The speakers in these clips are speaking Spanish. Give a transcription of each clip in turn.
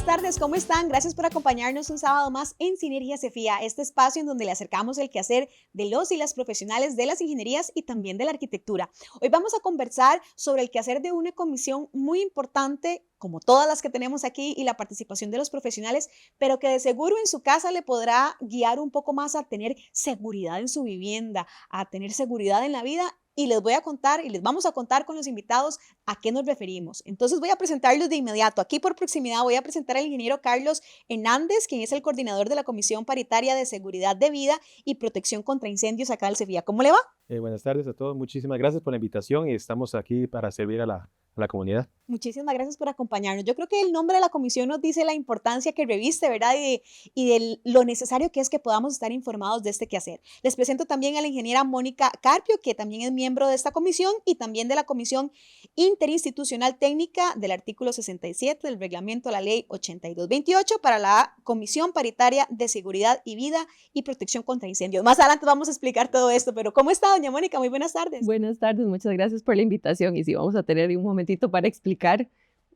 tardes, ¿cómo están? Gracias por acompañarnos un sábado más en Sinergia CEFIA, este espacio en donde le acercamos el quehacer de los y las profesionales de las ingenierías y también de la arquitectura. Hoy vamos a conversar sobre el quehacer de una comisión muy importante, como todas las que tenemos aquí, y la participación de los profesionales, pero que de seguro en su casa le podrá guiar un poco más a tener seguridad en su vivienda, a tener seguridad en la vida. Y les voy a contar y les vamos a contar con los invitados a qué nos referimos. Entonces voy a presentarlos de inmediato. Aquí por proximidad voy a presentar al ingeniero Carlos Hernández, quien es el coordinador de la Comisión Paritaria de Seguridad de Vida y Protección contra Incendios acá del CEFIA. ¿Cómo le va? Buenas tardes a todos, muchísimas gracias por la invitación y estamos aquí para servir a la comunidad. Muchísimas gracias por acompañarnos. Yo creo que el nombre de la comisión nos dice la importancia que reviste, ¿verdad? Y de lo necesario que es que podamos estar informados de este quehacer. Les presento también a la ingeniera Mónica Carpio, que también es miembro de esta comisión y también de la Comisión Interinstitucional Técnica del artículo 67 del reglamento de la ley 8228 para la Comisión Paritaria de Seguridad y Vida y Protección contra Incendios. Más adelante vamos a explicar todo esto, pero ¿cómo está, doña Mónica? Muy buenas tardes. Buenas tardes, muchas gracias por la invitación y sí, vamos a tener un momentito para explicar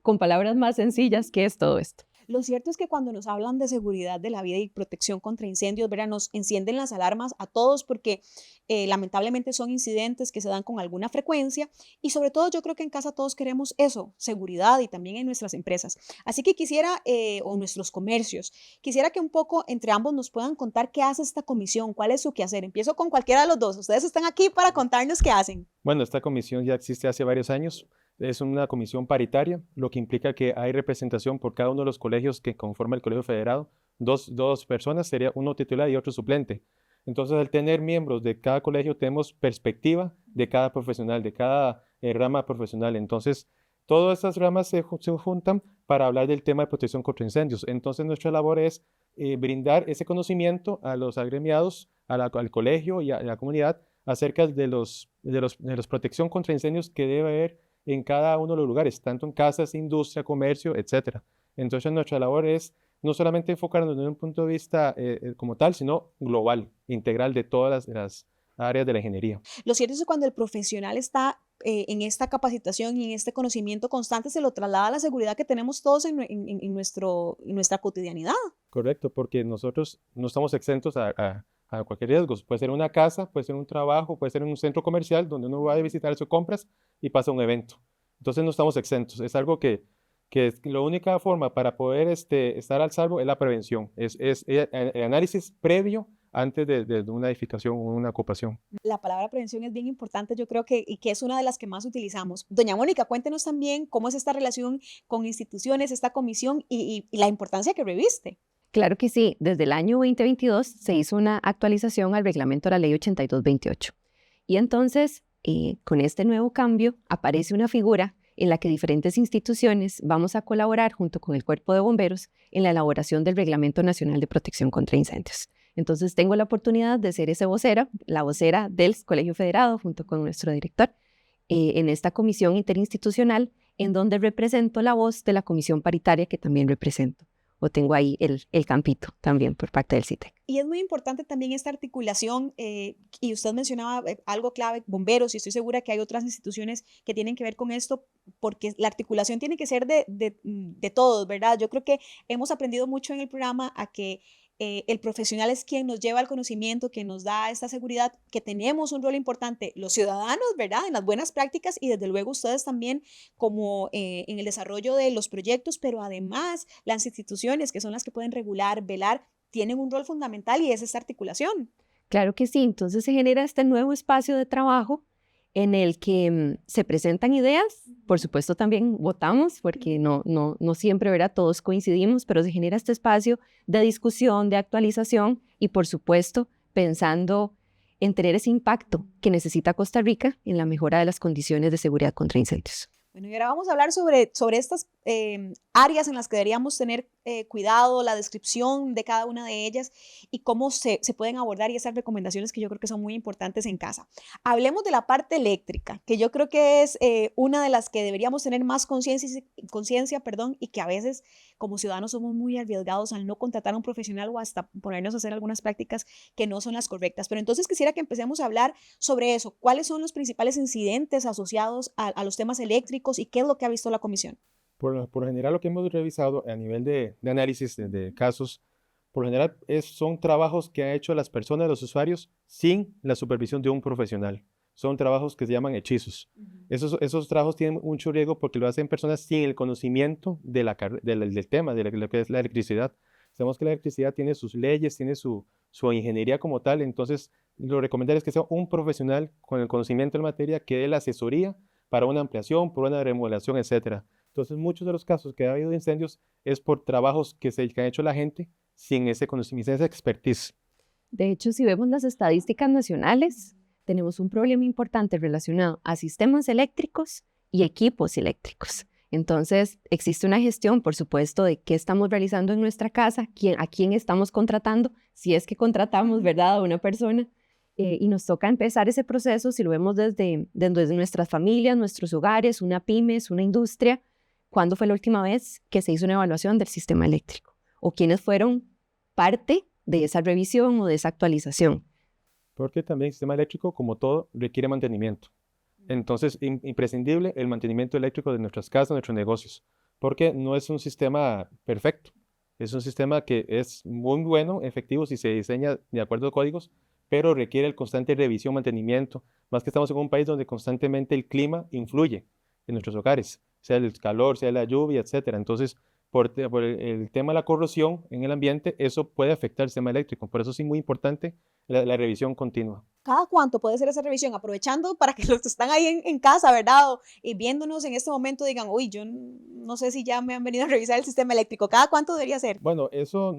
con palabras más sencillas qué es todo esto. Lo cierto es que cuando nos hablan de seguridad de la vida y protección contra incendios, ¿verdad? Nos encienden las alarmas a todos porque lamentablemente son incidentes que se dan con alguna frecuencia y sobre todo yo creo que en casa todos queremos eso, seguridad y también en nuestras empresas. Así que quisiera, o nuestros comercios, quisiera que un poco entre ambos nos puedan contar qué hace esta comisión, cuál es su quehacer. Empiezo con cualquiera de los dos. Ustedes están aquí para contarnos qué hacen. Bueno, esta comisión ya existe hace varios años. Es una comisión paritaria, lo que implica que hay representación por cada uno de los colegios que conforma el colegio federado. Dos personas, sería uno titular y otro suplente. Entonces, al tener miembros de cada colegio, tenemos perspectiva de cada profesional, de cada rama profesional. Entonces, todas esas ramas se juntan para hablar del tema de protección contra incendios. Entonces, nuestra labor es brindar ese conocimiento a los agremiados, al colegio y a la comunidad acerca de los protección contra incendios que debe haber en cada uno de los lugares, tanto en casas, industria, comercio, etc. Entonces nuestra labor es no solamente enfocarnos desde un punto de vista como tal, sino global, integral de todas las áreas de la ingeniería. Lo cierto es que cuando el profesional está en esta capacitación y en este conocimiento constante, se lo traslada a la seguridad que tenemos todos en nuestra cotidianidad. Correcto, porque nosotros no estamos exentos a cualquier riesgo. Puede ser una casa, puede ser un trabajo, puede ser un centro comercial donde uno va a visitar sus compras y pasa un evento. Entonces no estamos exentos. Es algo que la única forma para poder estar al salvo es la prevención. Es el análisis previo antes de una edificación o una ocupación. La palabra prevención es bien importante, yo creo que es una de las que más utilizamos. Doña Mónica, cuéntenos también cómo es esta relación con instituciones, esta comisión y la importancia que reviste. Claro que sí, desde el año 2022 se hizo una actualización al reglamento de la ley 8228. Y entonces, con este nuevo cambio, aparece una figura en la que diferentes instituciones vamos a colaborar junto con el Cuerpo de Bomberos en la elaboración del Reglamento Nacional de Protección contra Incendios. Entonces, tengo la oportunidad de ser esa vocera, la vocera del Colegio Federado junto con nuestro director, en esta comisión interinstitucional en donde represento la voz de la comisión paritaria que también represento. O tengo ahí el campito también por parte del CITEC. Y es muy importante también esta articulación, y usted mencionaba algo clave, bomberos, y estoy segura que hay otras instituciones que tienen que ver con esto, porque la articulación tiene que ser de todos, ¿verdad? Yo creo que hemos aprendido mucho en el programa a que el profesional es quien nos lleva al conocimiento, que nos da esta seguridad, que tenemos un rol importante, los ciudadanos, ¿verdad? En las buenas prácticas y desde luego ustedes también como en el desarrollo de los proyectos, pero además las instituciones que son las que pueden regular, velar, tienen un rol fundamental y es esta articulación. Claro que sí, entonces se genera este nuevo espacio de trabajo en el que se presentan ideas, por supuesto también votamos, porque no siempre, ¿verdad? Todos coincidimos, pero se genera este espacio de discusión, de actualización y por supuesto pensando en tener ese impacto que necesita Costa Rica en la mejora de las condiciones de seguridad contra incendios. Bueno, y ahora vamos a hablar sobre estas áreas en las que deberíamos tener cuidado, la descripción de cada una de ellas y cómo se pueden abordar y esas recomendaciones que yo creo que son muy importantes en casa. Hablemos de la parte eléctrica, que yo creo que es una de las que deberíamos tener más conciencia, y que a veces como ciudadanos somos muy arriesgados al no contratar a un profesional o hasta ponernos a hacer algunas prácticas que no son las correctas. Pero entonces quisiera que empecemos a hablar sobre eso. ¿Cuáles son los principales incidentes asociados a los temas eléctricos y qué es lo que ha visto la comisión? Por lo general, lo que hemos revisado a nivel de análisis de casos, por lo general son trabajos que han hecho las personas, los usuarios, sin la supervisión de un profesional. Son trabajos que se llaman hechizos. Esos trabajos tienen mucho riesgo porque lo hacen personas sin el conocimiento del tema, de lo que es la electricidad. Sabemos que la electricidad tiene sus leyes, tiene su ingeniería como tal, entonces lo recomendable es que sea un profesional con el conocimiento de la materia que dé la asesoría para una ampliación, por una remodelación, etcétera. Entonces, muchos de los casos que ha habido de incendios es por trabajos que ha hecho la gente sin ese conocimiento, esa expertise. De hecho, si vemos las estadísticas nacionales, tenemos un problema importante relacionado a sistemas eléctricos y equipos eléctricos. Entonces, existe una gestión, por supuesto, de qué estamos realizando en nuestra casa, a quién estamos contratando, si es que contratamos, ¿verdad?, a una persona. Y nos toca empezar ese proceso, si lo vemos desde nuestras familias, nuestros hogares, una pymes, una industria. ¿Cuándo fue la última vez que se hizo una evaluación del sistema eléctrico? ¿O quiénes fueron parte de esa revisión o de esa actualización? Porque también el sistema eléctrico, como todo, requiere mantenimiento. Entonces, imprescindible el mantenimiento eléctrico de nuestras casas, de nuestros negocios, porque no es un sistema perfecto. Es un sistema que es muy bueno, efectivo, si se diseña de acuerdo a códigos, pero requiere el constante revisión, mantenimiento, más que estamos en un país donde constantemente el clima influye en nuestros hogares, sea el calor, sea la lluvia, etcétera. Entonces, por el tema de la corrosión en el ambiente, eso puede afectar el sistema eléctrico. Por eso sí, muy importante la revisión continua. ¿Cada cuánto puede ser esa revisión? Aprovechando para que los que están ahí en casa, ¿verdad? Y viéndonos en este momento digan, uy, yo no sé si ya me han venido a revisar el sistema eléctrico. ¿Cada cuánto debería ser? Bueno, eso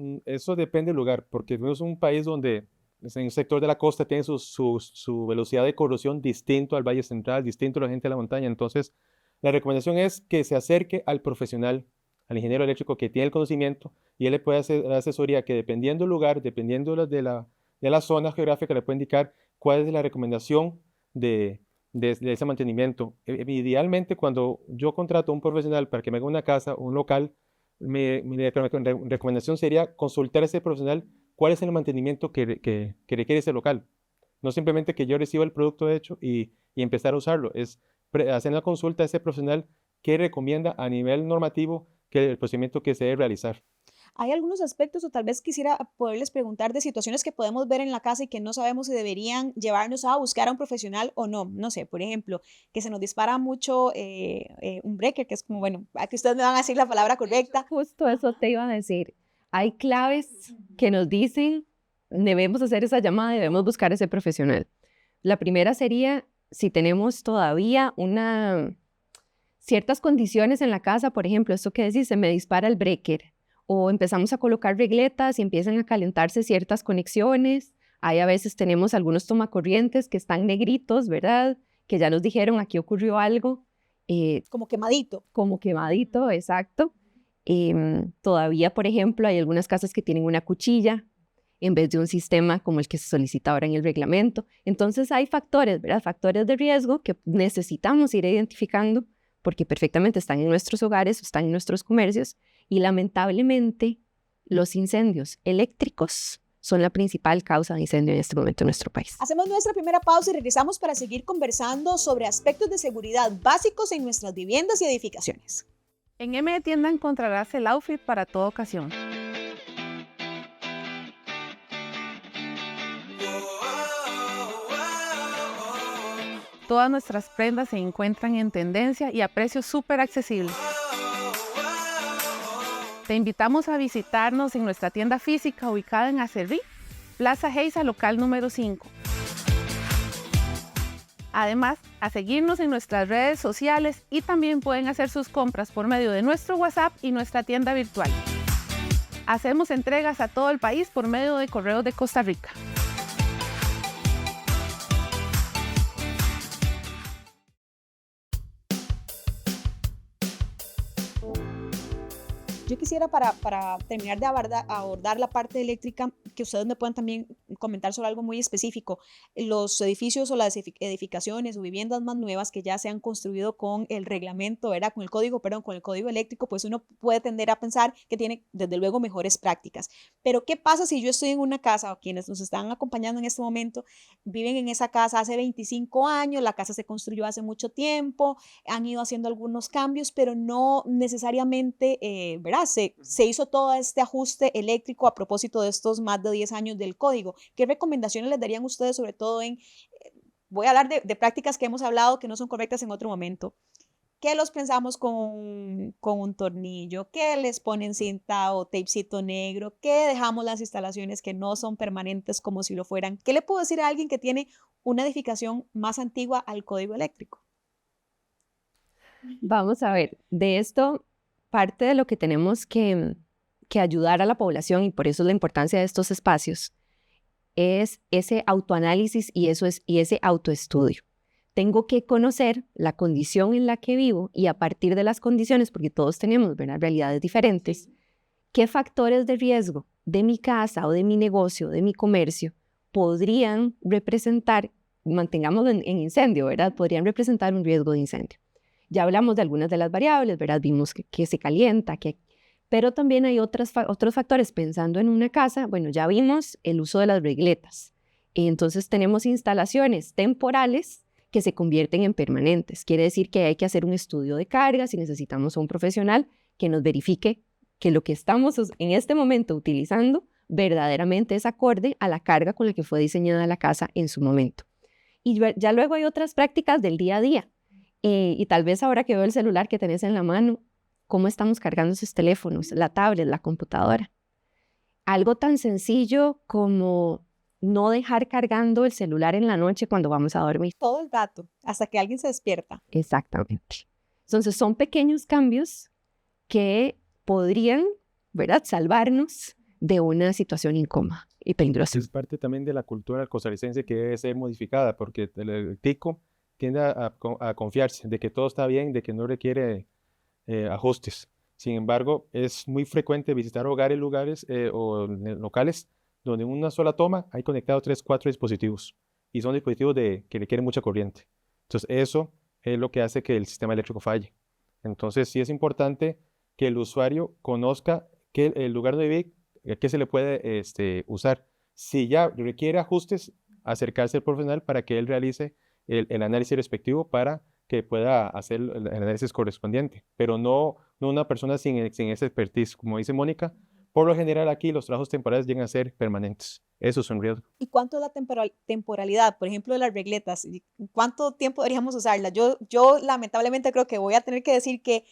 depende del lugar, porque es un país donde en el sector de la costa tiene su velocidad de corrosión distinto al Valle Central, distinto a la gente de la montaña. Entonces, la recomendación es que se acerque al profesional, al ingeniero eléctrico que tiene el conocimiento, y él le puede hacer la asesoría que dependiendo del lugar, dependiendo de la zona geográfica, le puede indicar cuál es la recomendación de ese mantenimiento. Idealmente, cuando yo contrato a un profesional para que me haga una casa, un local, mi recomendación sería consultar a ese profesional cuál es el mantenimiento que requiere ese local. No simplemente que yo reciba el producto hecho y empezar a usarlo, es hacer una consulta a ese profesional que recomienda a nivel normativo que el procedimiento que se debe realizar. Hay algunos aspectos o tal vez quisiera poderles preguntar de situaciones que podemos ver en la casa y que no sabemos si deberían llevarnos a buscar a un profesional o no. No sé, por ejemplo, que se nos dispara mucho un breaker, que es como, bueno, aquí ustedes me van a decir la palabra correcta. Justo eso te iba a decir. Hay claves que nos dicen, debemos hacer esa llamada, debemos buscar a ese profesional. La primera sería si tenemos todavía ciertas condiciones en la casa, por ejemplo, esto que decís, se me dispara el breaker, o empezamos a colocar regletas y empiezan a calentarse ciertas conexiones. Ahí a veces tenemos algunos tomacorrientes que están negritos, ¿verdad? Que ya nos dijeron, aquí ocurrió algo. Como quemadito. Como quemadito, exacto. Todavía, por ejemplo, hay algunas casas que tienen una cuchilla en vez de un sistema como el que se solicita ahora en el reglamento. Entonces hay factores, ¿verdad? Factores de riesgo que necesitamos ir identificando porque perfectamente están en nuestros hogares, están en nuestros comercios, y lamentablemente los incendios eléctricos son la principal causa de incendio en este momento en nuestro país. Hacemos nuestra primera pausa y regresamos para seguir conversando sobre aspectos de seguridad básicos en nuestras viviendas y edificaciones. En M Tienda encontrarás el outfit para toda ocasión. Todas nuestras prendas se encuentran en tendencia y a precios súper accesibles. Te invitamos a visitarnos en nuestra tienda física ubicada en Acerrí, Plaza Geisa, local número 5. Además, a seguirnos en nuestras redes sociales y también pueden hacer sus compras por medio de nuestro WhatsApp y nuestra tienda virtual. Hacemos entregas a todo el país por medio de Correos de Costa Rica. Yo quisiera para terminar de abordar la parte eléctrica, que ustedes me puedan también comentar sobre algo muy específico. Los edificios o las edificaciones o viviendas más nuevas que ya se han construido con el reglamento, ¿verdad? Con el código, perdón, con el código eléctrico, pues uno puede tender a pensar que tiene desde luego mejores prácticas. Pero ¿qué pasa si yo estoy en una casa, o quienes nos están acompañando en este momento viven en esa casa hace 25 años, la casa se construyó hace mucho tiempo, han ido haciendo algunos cambios, pero no necesariamente, ¿verdad? Se hizo todo este ajuste eléctrico a propósito de estos más de 10 años del código. ¿Qué recomendaciones les darían ustedes, sobre todo voy a hablar de prácticas que hemos hablado que no son correctas en otro momento? ¿Qué los pensamos con un tornillo? ¿Qué les ponen cinta o tapecito negro? ¿Qué dejamos las instalaciones que no son permanentes como si lo fueran? ¿Qué le puedo decir a alguien que tiene una edificación más antigua al código eléctrico? Vamos a ver, de esto parte de lo que tenemos que ayudar a la población, y por eso es la importancia de estos espacios, es ese autoanálisis y ese autoestudio. Tengo que conocer la condición en la que vivo y a partir de las condiciones, porque todos tenemos, ¿verdad?, realidades diferentes, qué factores de riesgo de mi casa o de mi negocio, de mi comercio, podrían representar, mantengámoslo en incendio, ¿verdad?, podrían representar un riesgo de incendio. Ya hablamos de algunas de las variables, ¿verdad? Vimos que se calienta, pero también hay otros factores. Pensando en una casa, bueno, ya vimos el uso de las regletas. Entonces tenemos instalaciones temporales que se convierten en permanentes. Quiere decir que hay que hacer un estudio de cargas y necesitamos a un profesional que nos verifique que lo que estamos en este momento utilizando verdaderamente es acorde a la carga con la que fue diseñada la casa en su momento. Y ya luego hay otras prácticas del día a día. Y tal vez ahora que veo el celular que tenés en la mano, ¿cómo estamos cargando esos teléfonos, la tablet, la computadora? Algo tan sencillo como no dejar cargando el celular en la noche cuando vamos a dormir. Todo el rato, hasta que alguien se despierta. Exactamente. Entonces son pequeños cambios que podrían, ¿verdad?, salvarnos de una situación incómoda y peligrosa. Es parte también de la cultura costarricense que debe ser modificada, porque el tico tiende a confiarse de que todo está bien, de que no requiere ajustes. Sin embargo, es muy frecuente visitar hogares, lugares o locales donde en una sola toma hay conectados 3, 4 dispositivos y son dispositivos que requieren mucha corriente. Entonces, eso es lo que hace que el sistema eléctrico falle. Entonces, sí es importante que el usuario conozca que el lugar donde vive, qué se le puede usar. Si ya requiere ajustes, acercarse al profesional para que él realice el análisis respectivo para que pueda hacer el análisis correspondiente, pero no una persona sin ese expertise. Como dice Mónica, por lo general aquí los trabajos temporales llegan a ser permanentes. Eso es un riesgo. ¿Y cuánto es la temporalidad, por ejemplo, de las regletas? ¿Cuánto tiempo deberíamos usarlas? Yo lamentablemente creo que voy a tener que decir que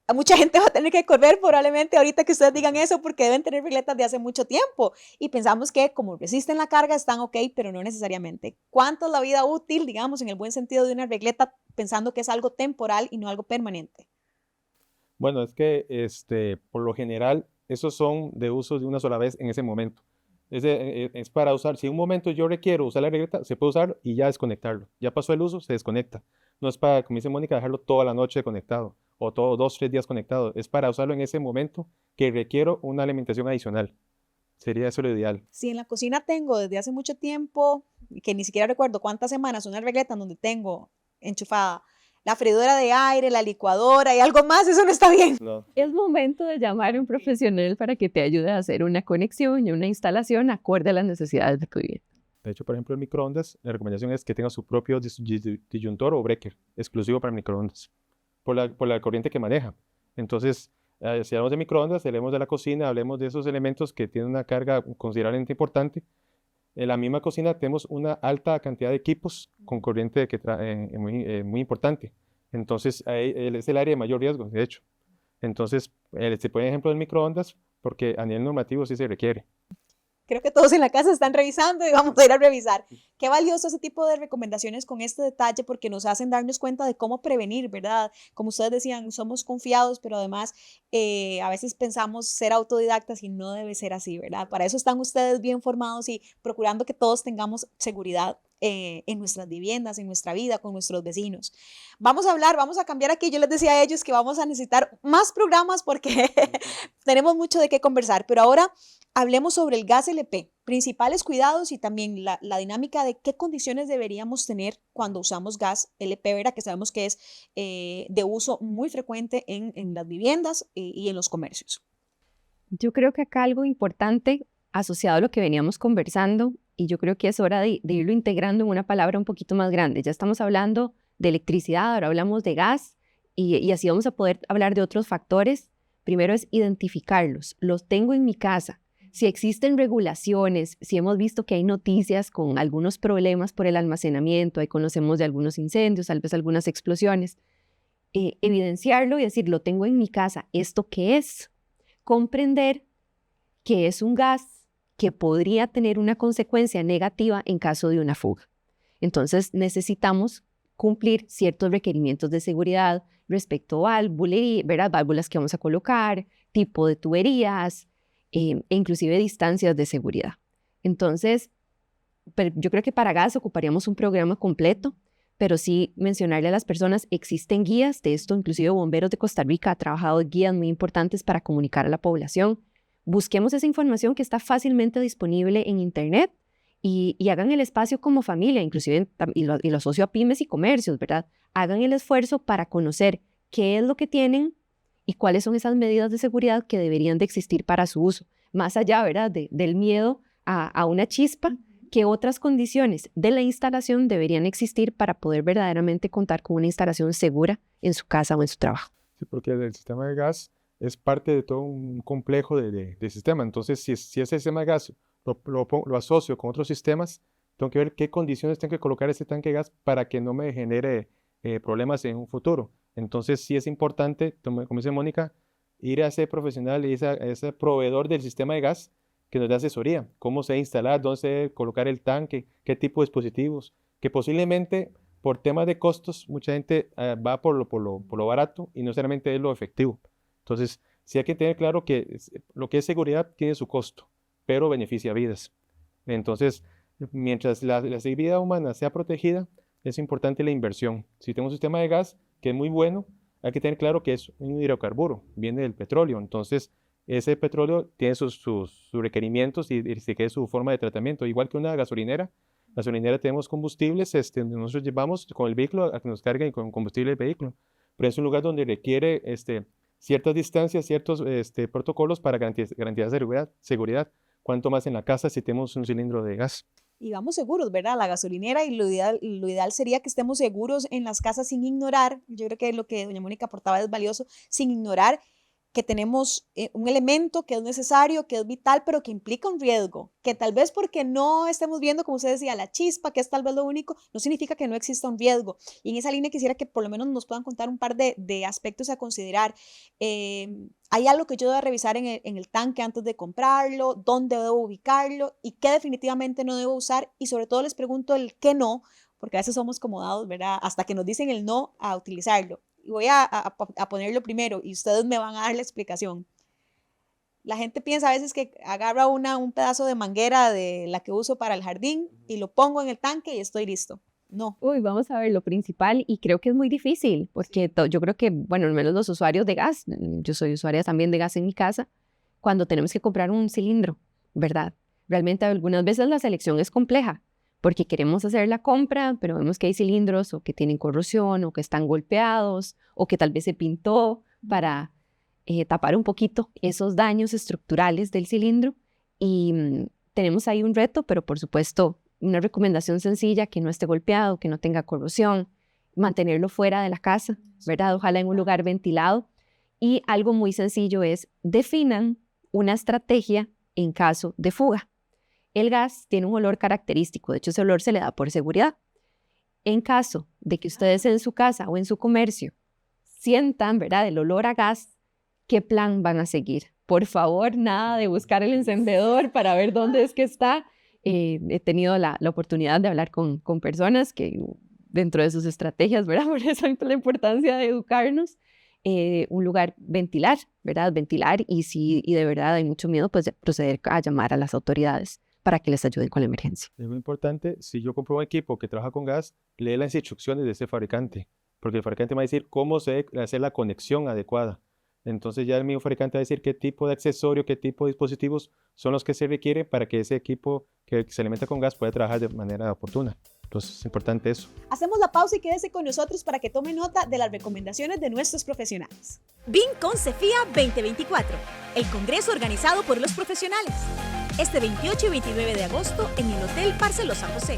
a mucha gente va a tener que correr probablemente ahorita que ustedes digan eso, porque deben tener regletas de hace mucho tiempo y pensamos que como resisten la carga están ok, pero no necesariamente. ¿Cuánto es la vida útil, digamos, en el buen sentido de una regleta, pensando que es algo temporal y no algo permanente? Bueno, es que por lo general esos son de uso de una sola vez en ese momento. Es para usar, si en un momento yo requiero usar la regleta, se puede usar y ya desconectarlo. Ya pasó el uso, se desconecta. No es para, como dice Mónica, dejarlo toda la noche conectado o todo 2, 3 días conectado. Es para usarlo en ese momento que requiero una alimentación adicional. Sería eso lo ideal. Si en la cocina tengo desde hace mucho tiempo, que ni siquiera recuerdo cuántas semanas, una regleta en donde tengo enchufada la freidora de aire, la licuadora y algo más, eso no está bien. No. Es momento de llamar a un profesional para que te ayude a hacer una conexión y una instalación acorde a las necesidades de tu vivienda. De hecho, por ejemplo, el microondas, la recomendación es que tenga su propio disyuntor o breaker exclusivo para microondas, por la corriente que maneja. Entonces, si hablamos de microondas, hablemos de la cocina, hablemos de esos elementos que tienen una carga considerablemente importante. En la misma cocina tenemos una alta cantidad de equipos con corriente muy importante. Entonces, es el área de mayor riesgo, de hecho. Entonces, se pone ejemplo del microondas porque a nivel normativo sí se requiere. Creo que todos en la casa están revisando y vamos a ir a revisar. Qué valioso ese tipo de recomendaciones con este detalle porque nos hacen darnos cuenta de cómo prevenir, ¿verdad? Como ustedes decían, somos confiados, pero además a veces pensamos ser autodidactas y no debe ser así, ¿verdad? Para eso están ustedes bien formados y procurando que todos tengamos seguridad en nuestras viviendas, en nuestra vida, con nuestros vecinos. Vamos a cambiar aquí. Yo les decía a ellos que vamos a necesitar más programas porque tenemos mucho de qué conversar, pero ahora hablemos sobre el gas LP, principales cuidados y también la dinámica de qué condiciones deberíamos tener cuando usamos gas LP, ¿verdad? Que sabemos que es de uso muy frecuente en las viviendas y en los comercios. Yo creo que acá algo importante asociado a lo que veníamos conversando, y yo creo que es hora de irlo integrando en una palabra un poquito más grande. Ya estamos hablando de electricidad, ahora hablamos de gas, y así vamos a poder hablar de otros factores. Primero es identificarlos. Los tengo en mi casa. Si existen regulaciones, si hemos visto que hay noticias con algunos problemas por el almacenamiento, ahí conocemos de algunos incendios, tal vez algunas explosiones, evidenciarlo y decir, lo tengo en mi casa, ¿esto qué es? Comprender que es un gas que podría tener una consecuencia negativa en caso de una fuga. Entonces necesitamos cumplir ciertos requerimientos de seguridad respecto a válvulas que vamos a colocar, tipo de tuberías, e inclusive distancias de seguridad. Entonces, yo creo que para gas ocuparíamos un programa completo, pero sí mencionarle a las personas, existen guías de esto, inclusive Bomberos de Costa Rica ha trabajado guías muy importantes para comunicar a la población. Busquemos esa información que está fácilmente disponible en Internet y hagan el espacio como familia, inclusive y lo asocio a pymes y comercios, ¿verdad? Hagan el esfuerzo para conocer qué es lo que tienen y cuáles son esas medidas de seguridad que deberían de existir para su uso. Más allá, ¿verdad?, del miedo a una chispa, qué otras condiciones de la instalación deberían existir para poder verdaderamente contar con una instalación segura en su casa o en su trabajo. Sí, porque el sistema de gas es parte de todo un complejo de sistema. Entonces, si ese sistema de gas lo asocio con otros sistemas, tengo que ver qué condiciones tengo que colocar ese tanque de gas para que no me genere problemas en un futuro. Entonces, sí es importante, como dice Mónica, ir a ese profesional y a ese proveedor del sistema de gas que nos da asesoría, cómo se debe instalar, dónde se debe colocar el tanque, qué tipo de dispositivos, que posiblemente por temas de costos mucha gente va por lo barato y no necesariamente es lo efectivo. Entonces, sí hay que tener claro que lo que es seguridad tiene su costo, pero beneficia vidas. Entonces, mientras la vida humana sea protegida, es importante la inversión. Si tenemos un sistema de gas que es muy bueno, hay que tener claro que es un hidrocarburo, viene del petróleo. Entonces, ese petróleo tiene sus requerimientos y que es su forma de tratamiento. Igual que una gasolinera. Gasolinera tenemos combustibles, nosotros llevamos con el vehículo a que nos carguen con combustible el vehículo. Pero es un lugar donde requiere ciertas distancias, ciertos protocolos para garantizar seguridad. Cuanto más en la casa si tenemos un cilindro de gas. Y vamos seguros, ¿verdad? La gasolinera, y lo ideal sería que estemos seguros en las casas sin ignorar, yo creo que lo que doña Mónica aportaba es valioso, sin ignorar que tenemos un elemento que es necesario, que es vital, pero que implica un riesgo, que tal vez porque no estemos viendo, como usted decía, la chispa, que es tal vez lo único, no significa que no exista un riesgo. Y en esa línea quisiera que por lo menos nos puedan contar un par de aspectos a considerar. ¿Hay algo que yo deba revisar en el tanque antes de comprarlo? ¿Dónde debo ubicarlo? ¿Y qué definitivamente no debo usar? Y sobre todo les pregunto el qué no, porque a veces somos como dados, ¿verdad? Hasta que nos dicen el no a utilizarlo. Y voy a ponerlo primero y ustedes me van a dar la explicación. La gente piensa a veces que agarra un pedazo de manguera de la que uso para el jardín y lo pongo en el tanque y estoy listo. No. Uy, vamos a ver lo principal, y creo que es muy difícil, porque yo creo que, bueno, al menos los usuarios de gas, yo soy usuaria también de gas en mi casa, cuando tenemos que comprar un cilindro, ¿verdad? Realmente algunas veces la selección es compleja, porque queremos hacer la compra, pero vemos que hay cilindros o que tienen corrosión o que están golpeados o que tal vez se pintó para tapar un poquito esos daños estructurales del cilindro. Y tenemos ahí un reto, pero por supuesto una recomendación sencilla: que no esté golpeado, que no tenga corrosión, mantenerlo fuera de la casa, ¿verdad? Ojalá en un lugar ventilado. Y algo muy sencillo es: definan una estrategia en caso de fuga. El gas tiene un olor característico, de hecho ese olor se le da por seguridad. En caso de que ustedes en su casa o en su comercio sientan, ¿verdad?, el olor a gas, ¿qué plan van a seguir? Por favor, nada de buscar el encendedor para ver dónde es que está. He tenido la oportunidad de hablar con personas que dentro de sus estrategias, ¿verdad?, por eso hay la importancia de educarnos. Un lugar ventilar, ¿verdad? Ventilar, y si de verdad hay mucho miedo, pues proceder a llamar a las autoridades para que les ayuden con la emergencia. Es muy importante, si yo compro un equipo que trabaja con gas, lee las instrucciones de ese fabricante, porque el fabricante me va a decir cómo se debe hacer la conexión adecuada. Entonces ya el mismo fabricante va a decir qué tipo de accesorio, qué tipo de dispositivos son los que se requieren para que ese equipo que se alimenta con gas pueda trabajar de manera oportuna. Entonces es importante eso. Hacemos la pausa y quédese con nosotros para que tome nota de las recomendaciones de nuestros profesionales. BIM con CEFIA 2024, el congreso organizado por los profesionales. Este 28 y 29 de agosto en el Hotel Barceló San José.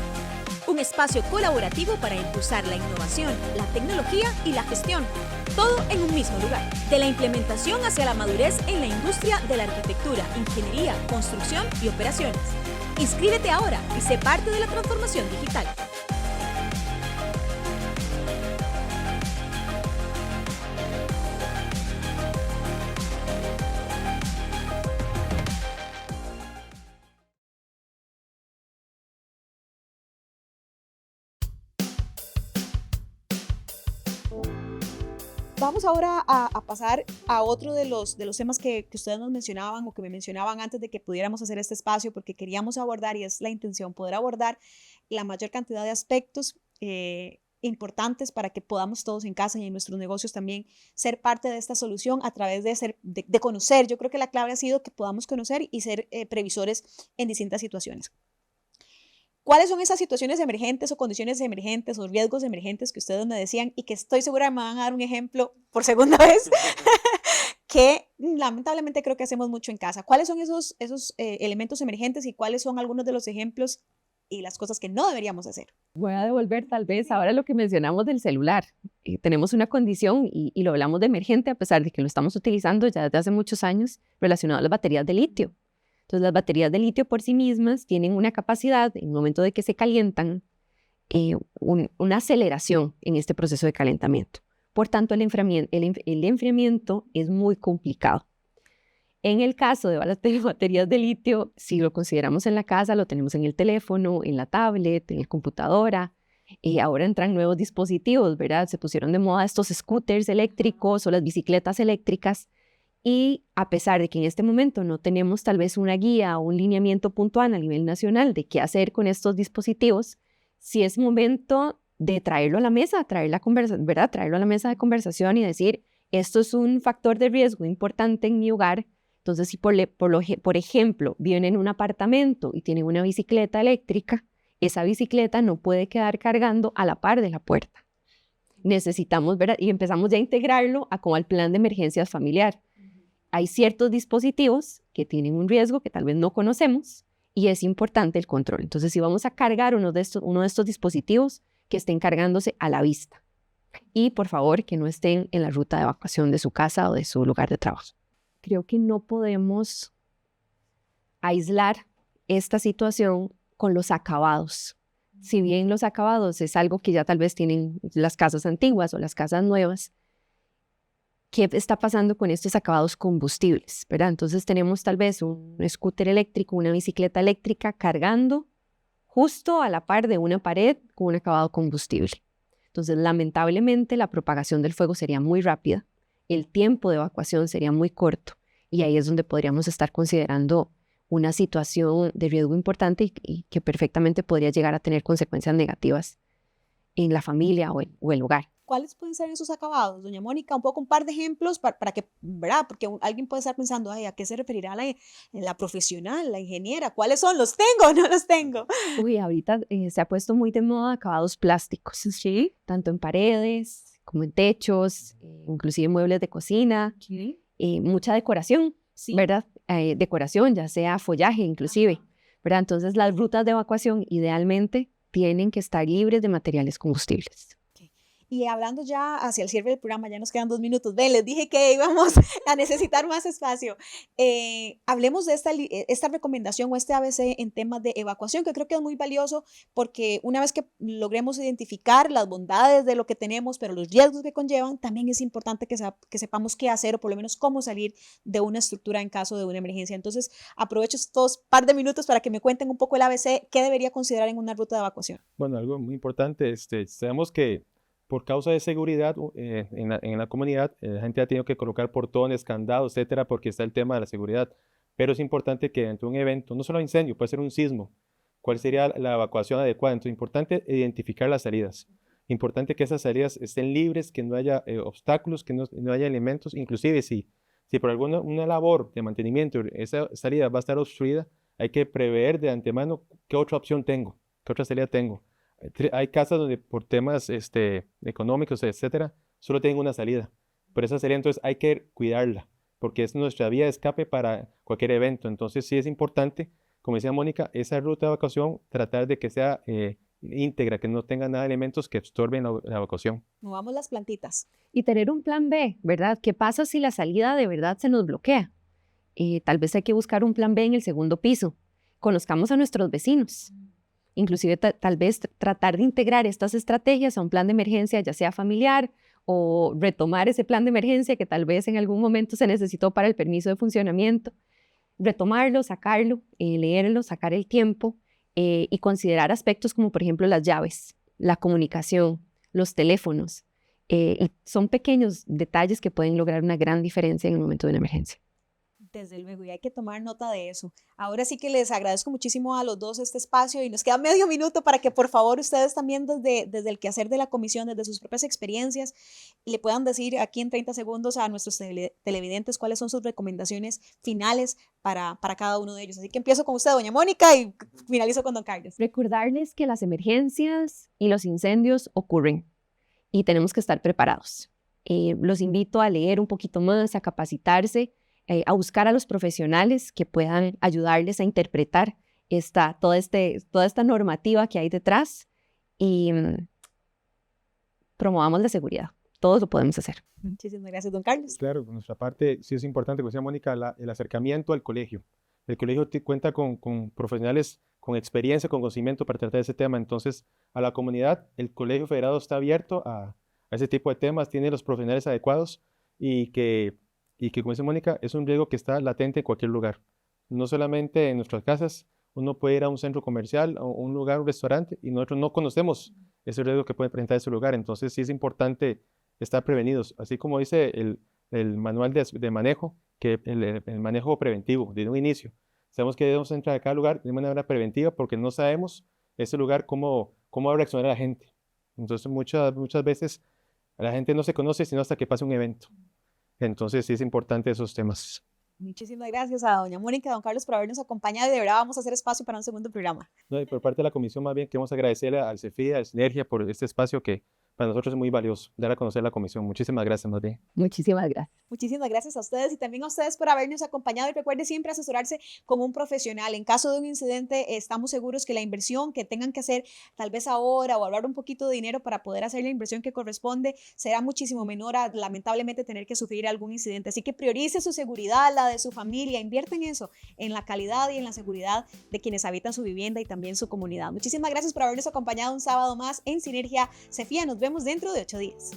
Un espacio colaborativo para impulsar la innovación, la tecnología y la gestión. Todo en un mismo lugar. De la implementación hacia la madurez en la industria de la arquitectura, ingeniería, construcción y operaciones. Inscríbete ahora y sé parte de la transformación digital. Vamos ahora a pasar a otro de los temas que ustedes nos mencionaban o que me mencionaban antes de que pudiéramos hacer este espacio, porque queríamos abordar, y es la intención, poder abordar la mayor cantidad de aspectos importantes para que podamos todos en casa y en nuestros negocios también ser parte de esta solución a través de conocer. Yo creo que la clave ha sido que podamos conocer y ser previsores en distintas situaciones. ¿Cuáles son esas situaciones emergentes o condiciones emergentes o riesgos emergentes que ustedes me decían y que estoy segura me van a dar un ejemplo por segunda vez que lamentablemente creo que hacemos mucho en casa? ¿Cuáles son esos elementos emergentes y cuáles son algunos de los ejemplos y las cosas que no deberíamos hacer? Voy a devolver tal vez ahora lo que mencionamos del celular. Tenemos una condición y lo hablamos de emergente a pesar de que lo estamos utilizando ya desde hace muchos años relacionado a las baterías de litio. Entonces, las baterías de litio por sí mismas tienen una capacidad, en el momento de que se calientan, una aceleración en este proceso de calentamiento. Por tanto, el enfriamiento es muy complicado. En el caso de las baterías de litio, si lo consideramos en la casa, lo tenemos en el teléfono, en la tablet, en la computadora. Ahora entran nuevos dispositivos, ¿verdad? Se pusieron de moda estos scooters eléctricos o las bicicletas eléctricas. Y a pesar de que en este momento no tenemos tal vez una guía o un lineamiento puntual a nivel nacional de qué hacer con estos dispositivos, sí es momento de traerlo a la mesa, ¿verdad? Traerlo a la mesa de conversación y decir, esto es un factor de riesgo importante en mi hogar. Entonces, si por ejemplo viven en un apartamento y tienen una bicicleta eléctrica, esa bicicleta no puede quedar cargando a la par de la puerta. Necesitamos, ¿verdad? Y empezamos ya a integrarlo como al plan de emergencias familiar. Hay ciertos dispositivos que tienen un riesgo que tal vez no conocemos y es importante el control. Entonces, si vamos a cargar uno de estos dispositivos, que estén cargándose a la vista. Y, por favor, que no estén en la ruta de evacuación de su casa o de su lugar de trabajo. Creo que no podemos aislar esta situación con los acabados. Si bien los acabados es algo que ya tal vez tienen las casas antiguas o las casas nuevas, ¿qué está pasando con estos acabados combustibles? ¿Verdad? Entonces tenemos tal vez un scooter eléctrico, una bicicleta eléctrica cargando justo a la par de una pared con un acabado combustible. Entonces, lamentablemente, la propagación del fuego sería muy rápida, el tiempo de evacuación sería muy corto y ahí es donde podríamos estar considerando una situación de riesgo importante y que perfectamente podría llegar a tener consecuencias negativas en la familia o el hogar. ¿Cuáles pueden ser esos acabados, doña Mónica? Un par de ejemplos para que, ¿verdad? Porque alguien puede estar pensando, ay, ¿a qué se referirá la profesional, la ingeniera? ¿Cuáles son? ¿Los tengo o no los tengo? Uy, ahorita se ha puesto muy de moda acabados plásticos, ¿sí? Tanto en paredes como en techos, inclusive muebles de cocina, ¿Sí? Mucha decoración, Sí. ¿verdad? Decoración, ya sea follaje inclusive, ¿verdad? Entonces las rutas de evacuación idealmente tienen que estar libres de materiales combustibles. Y hablando ya hacia el cierre del programa, ya nos quedan 2 minutos. Ven, les dije que íbamos a necesitar más espacio. Hablemos de esta recomendación o este ABC en temas de evacuación, que creo que es muy valioso porque una vez que logremos identificar las bondades de lo que tenemos, pero los riesgos que conllevan, también es importante que sepamos qué hacer o por lo menos cómo salir de una estructura en caso de una emergencia. Entonces, aprovecho estos par de minutos para que me cuenten un poco el ABC, qué debería considerar en una ruta de evacuación. Bueno, algo muy importante, sabemos que por causa de seguridad en la comunidad, la gente ha tenido que colocar portones, candados, etcétera, porque está el tema de la seguridad. pero es importante que ante un evento, no solo incendio, puede ser un sismo, ¿cuál sería la evacuación adecuada? Entonces, importante identificar las salidas. Importante que esas salidas estén libres, que no haya obstáculos, que no haya elementos, inclusive si por alguna una labor de mantenimiento esa salida va a estar obstruida, hay que prever de antemano qué otra opción tengo, qué otra salida tengo. Hay casas donde por temas económicos, etcétera, solo tienen una salida. Por esa salida entonces hay que cuidarla, porque es nuestra vía de escape para cualquier evento. Entonces sí es importante, como decía Mónica, esa ruta de evacuación, tratar de que sea íntegra, que no tenga nada de elementos que estorben la evacuación. Movamos las plantitas. Y tener un plan B, ¿verdad? ¿Qué pasa si la salida de verdad se nos bloquea? Tal vez hay que buscar un plan B en el segundo piso. Conozcamos a nuestros vecinos. Inclusive tal vez tratar de integrar estas estrategias a un plan de emergencia, ya sea familiar, o retomar ese plan de emergencia que tal vez en algún momento se necesitó para el permiso de funcionamiento. Retomarlo, sacarlo, leerlo, sacar el tiempo y considerar aspectos como por ejemplo las llaves, la comunicación, los teléfonos. Y son pequeños detalles que pueden lograr una gran diferencia en el momento de una emergencia. Desde luego, y hay que tomar nota de eso. Ahora sí que les agradezco muchísimo a los dos este espacio y nos queda medio minuto para que por favor ustedes también desde el quehacer de la comisión, desde sus propias experiencias, le puedan decir aquí en 30 segundos a nuestros televidentes cuáles son sus recomendaciones finales para cada uno de ellos. Así que empiezo con usted, doña Mónica, y finalizo con don Carlos. Recordarles que las emergencias y los incendios ocurren y tenemos que estar preparados. Los invito a leer un poquito más, a capacitarse, a buscar a los profesionales que puedan ayudarles a interpretar toda esta normativa que hay detrás y promovamos la seguridad. Todos lo podemos hacer. Muchísimas gracias, don Carlos. Claro, por nuestra parte sí es importante, como decía Mónica, el acercamiento al colegio. El colegio cuenta con profesionales con experiencia, con conocimiento para tratar ese tema. Entonces, a la comunidad, el Colegio Federado está abierto a ese tipo de temas, tiene los profesionales adecuados y que, como dice Mónica, es un riesgo que está latente en cualquier lugar. No solamente en nuestras casas, uno puede ir a un centro comercial, o un lugar, un restaurante, y nosotros no conocemos ese riesgo que puede presentar ese lugar. Entonces, sí es importante estar prevenidos. Así como dice el manual de manejo, que el manejo preventivo, desde un inicio. Sabemos que debemos entrar a cada lugar de manera preventiva porque no sabemos ese lugar cómo va a reaccionar la gente. Entonces, muchas veces la gente no se conoce sino hasta que pasa un evento. Entonces, sí es importante esos temas. Muchísimas gracias a doña Mónica y a don Carlos por habernos acompañado y de verdad vamos a hacer espacio para un segundo programa. No, y por parte de la comisión, más bien, queremos agradecerle al CEFIA, al Sinergia, por este espacio que para nosotros es muy valioso, dar a conocer la comisión. Muchísimas gracias, más bien. Muchísimas gracias. Muchísimas gracias a ustedes y también a ustedes por habernos acompañado y recuerde siempre asesorarse con un profesional. En caso de un incidente, estamos seguros que la inversión que tengan que hacer tal vez ahora o ahorrar un poquito de dinero para poder hacer la inversión que corresponde será muchísimo menor a lamentablemente tener que sufrir algún incidente. Así que priorice su seguridad, la de su familia, invierta en eso, en la calidad y en la seguridad de quienes habitan su vivienda y también su comunidad. Muchísimas gracias por habernos acompañado un sábado más en Sinergia CEFIA. Nos vemos dentro de 8 días.